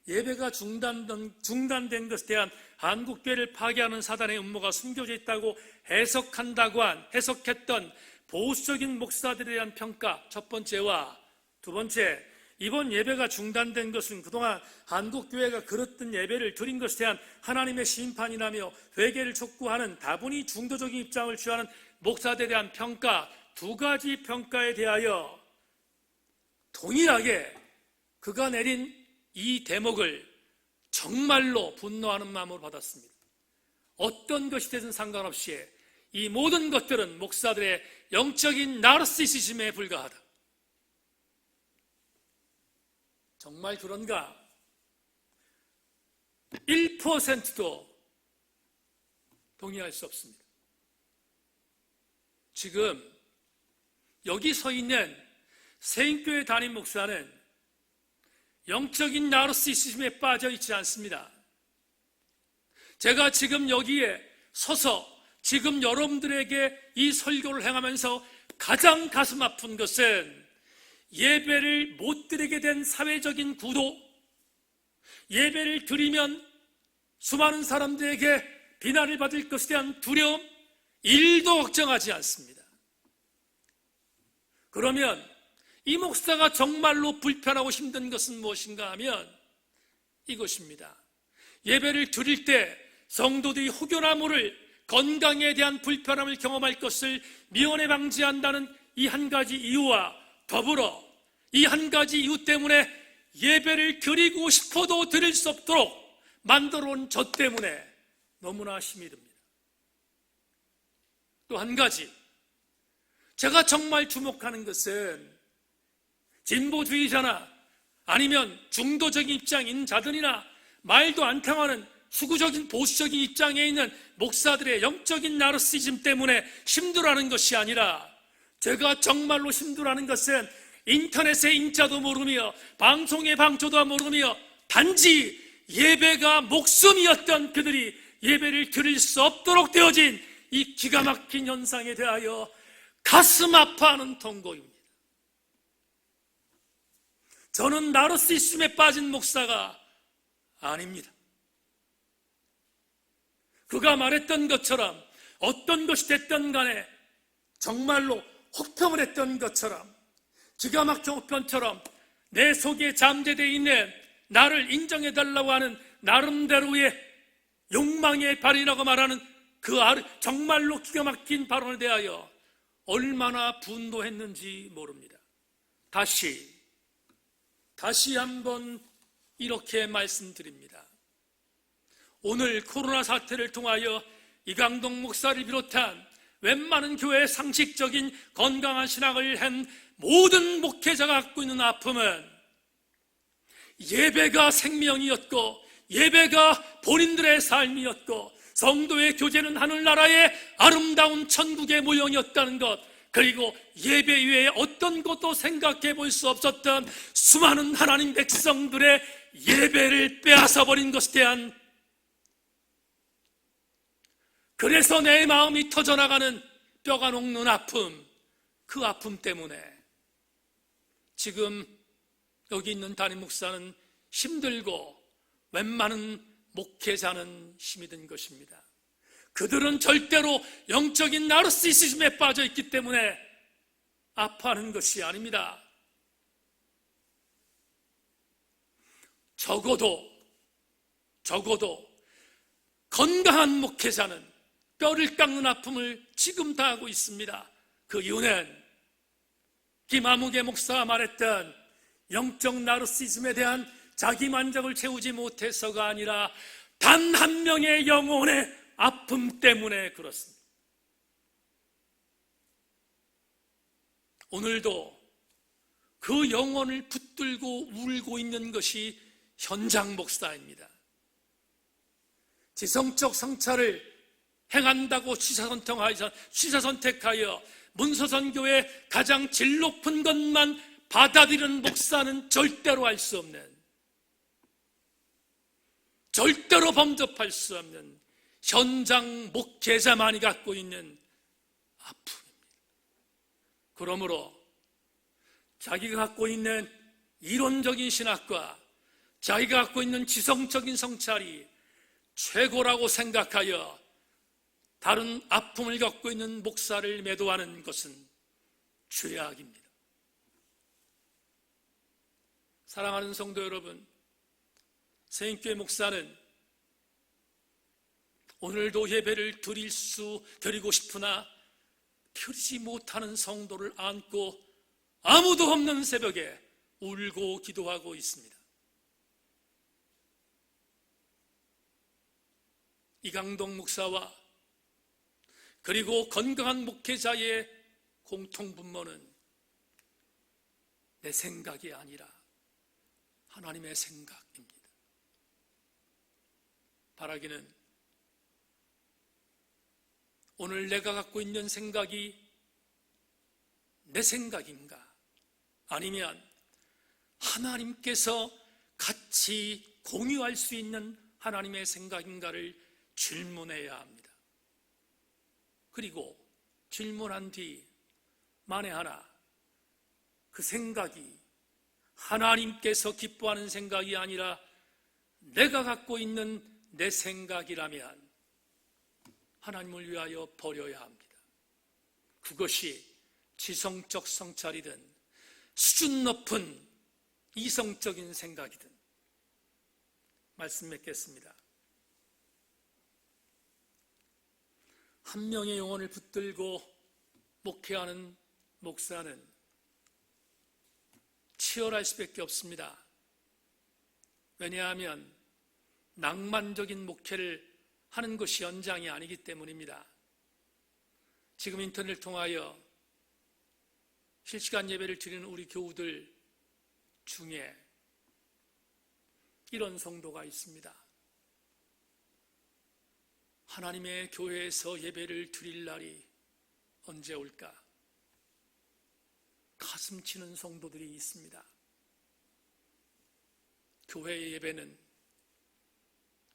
예배가 중단된 것에 대한 한국교회를 파괴하는 사단의 음모가 숨겨져 있다고 해석했던 보수적인 목사들에 대한 평가, 첫 번째와 두 번째, 이번 예배가 중단된 것은 그동안 한국교회가 그릇된 예배를 드린 것에 대한 하나님의 심판이라며 회개를 촉구하는 다분히 중도적인 입장을 취하는 목사들에 대한 평가, 두 가지 평가에 대하여 동일하게 그가 내린 이 대목을 정말로 분노하는 마음으로 받았습니다. 어떤 것이 되든 상관없이 이 모든 것들은 목사들의 영적인 나르시시즘에 불과하다. 정말 그런가? 1%도 동의할 수 없습니다. 지금 여기 서 있는 세인교회 담임 목사는 영적인 나르시시즘에 빠져 있지 않습니다. 제가 지금 여기에 서서 지금 여러분들에게 이 설교를 행하면서 가장 가슴 아픈 것은 예배를 못 드리게 된 사회적인 구도, 예배를 드리면 수많은 사람들에게 비난을 받을 것에 대한 두려움, 1도 걱정하지 않습니다. 그러면 이 목사가 정말로 불편하고 힘든 것은 무엇인가 하면 이것입니다. 예배를 드릴 때 성도들이 혹여나 모를 건강에 대한 불편함을 경험할 것을 미연에 방지한다는 이 한 가지 이유와 더불어 이 한 가지 이유 때문에 예배를 드리고 싶어도 드릴 수 없도록 만들어 온 저 때문에 너무나 힘이 듭니다. 또 한 가지, 제가 정말 주목하는 것은 진보주의자나 아니면 중도적인 입장인 자들이나 말도 안 통하는 수구적인 보수적인 입장에 있는 목사들의 영적인 나르시즘 때문에 힘들어하는 것이 아니라, 제가 정말로 힘들어하는 것은 인터넷의 인자도 모르며 방송의 방조도 모르며 단지 예배가 목숨이었던 그들이 예배를 드릴 수 없도록 되어진 이 기가 막힌 현상에 대하여 가슴 아파하는 통곡입니다. 저는 나르시즘에 빠진 목사가 아닙니다. 그가 말했던 것처럼 어떤 것이 됐든 간에 정말로 혹평을 했던 것처럼 기가 막힌 혹평처럼 내 속에 잠재되어 있는 나를 인정해달라고 하는 나름대로의 욕망의 발이라고 말하는 그 정말로 기가 막힌 발언에 대하여 얼마나 분노했는지 모릅니다. 다시 한번 이렇게 말씀드립니다. 오늘 코로나 사태를 통하여 이강동 목사를 비롯한 웬만한 교회의 상식적인 건강한 신앙을 한 모든 목회자가 갖고 있는 아픔은 예배가 생명이었고 예배가 본인들의 삶이었고 성도의 교제는 하늘나라의 아름다운 천국의 모형이었다는 것, 그리고 예배 이외에 어떤 것도 생각해 볼 수 없었던 수많은 하나님 백성들의 예배를 빼앗아 버린 것에 대한, 그래서 내 마음이 터져나가는 뼈가 녹는 아픔, 그 아픔 때문에 지금 여기 있는 담임 목사는 힘들고 웬만한 목회자는 힘이 든 것입니다. 그들은 절대로 영적인 나르시시즘에 빠져 있기 때문에 아파하는 것이 아닙니다. 적어도 건강한 목회자는 뼈를 깎는 아픔을 지금 다 하고 있습니다. 그 이유는 김아무개 목사가 말했던 영적 나르시즘에 대한 자기 만족을 채우지 못해서가 아니라 단 한 명의 영혼의 아픔 때문에 그렇습니다. 오늘도 그 영혼을 붙들고 울고 있는 것이 현장 목사입니다. 지성적 성찰을 행한다고 취사선택하여 문서선교의 가장 질 높은 것만 받아들이는 목사는 절대로 할 수 없는, 절대로 범접할 수 없는 현장 목회자만이 갖고 있는 아픔입니다. 그러므로 자기가 갖고 있는 이론적인 신학과 자기가 갖고 있는 지성적인 성찰이 최고라고 생각하여 다른 아픔을 갖고 있는 목사를 매도하는 것은 죄악입니다. 사랑하는 성도 여러분, 새인교회 목사는 오늘도 예배를 드리고 싶으나 드리지 못하는 성도를 안고 아무도 없는 새벽에 울고 기도하고 있습니다. 이강동 목사와 그리고 건강한 목회자의 공통분모는 내 생각이 아니라 하나님의 생각입니다. 바라기는 오늘 내가 갖고 있는 생각이 내 생각인가, 아니면 하나님께서 같이 공유할 수 있는 하나님의 생각인가를 질문해야 합니다. 그리고 질문한 뒤 만에 하나 그 생각이 하나님께서 기뻐하는 생각이 아니라 내가 갖고 있는 내 생각이라면 하나님을 위하여 버려야 합니다. 그것이 지성적 성찰이든 수준 높은 이성적인 생각이든. 말씀 맺겠습니다. 한 명의 영혼을 붙들고 목회하는 목사는 치열할 수밖에 없습니다. 왜냐하면 낭만적인 목회를 하는 것이 연장이 아니기 때문입니다. 지금 인터넷을 통하여 실시간 예배를 드리는 우리 교우들 중에 이런 성도가 있습니다. 하나님의 교회에서 예배를 드릴 날이 언제 올까? 가슴 치는 성도들이 있습니다. 교회의 예배는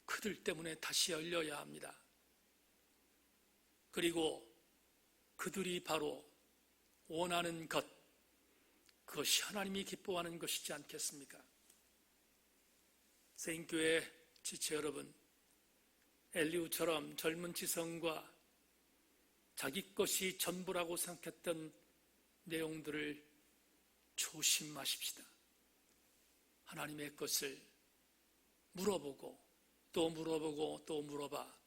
그들 때문에 다시 열려야 합니다. 그리고 그들이 바로 원하는 것, 그것이 하나님이 기뻐하는 것이지 않겠습니까? 세인교회 지체 여러분, 엘리후처럼 젊은 지성과 자기 것이 전부라고 생각했던 내용들을 조심하십시다. 하나님의 것을 물어보고 또 물어보고 또 물어봐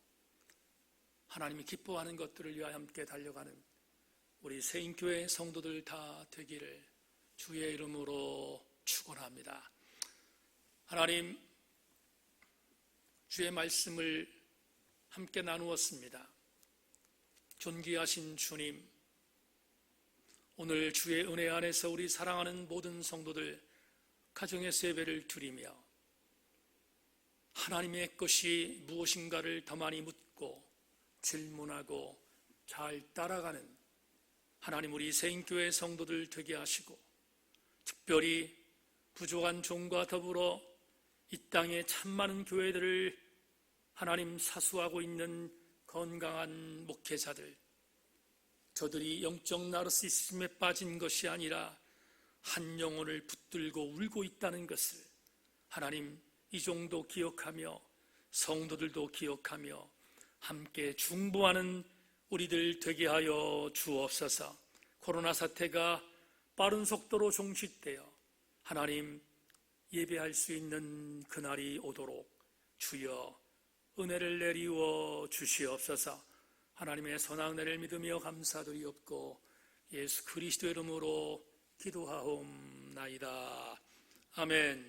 하나님이 기뻐하는 것들을 위하여 함께 달려가는 우리 세인교회 성도들 다 되기를 주의 이름으로 축원합니다. 하나님, 주의 말씀을 함께 나누었습니다. 존귀하신 주님, 오늘 주의 은혜 안에서 우리 사랑하는 모든 성도들 가정에서 예배를 드리며 하나님의 것이 무엇인가를 더 많이 묻고 질문하고 잘 따라가는 하나님 우리 세인교회 성도들 되게 하시고 특별히 부족한 종과 더불어 이 땅에 참 많은 교회들을 하나님 사수하고 있는 건강한 목회자들, 저들이 영적 나르시시즘에 빠진 것이 아니라 한 영혼을 붙들고 울고 있다는 것을 하나님 이 정도 기억하며 성도들도 기억하며 함께 중보하는 우리들 되게 하여 주옵소서. 코로나 사태가 빠른 속도로 종식되어 하나님 예배할 수 있는 그날이 오도록 주여 은혜를 내리워 주시옵소서. 하나님의 선한 은혜를 믿으며 감사드리옵고 예수 그리스도의 이름으로 기도하옵나이다. 아멘.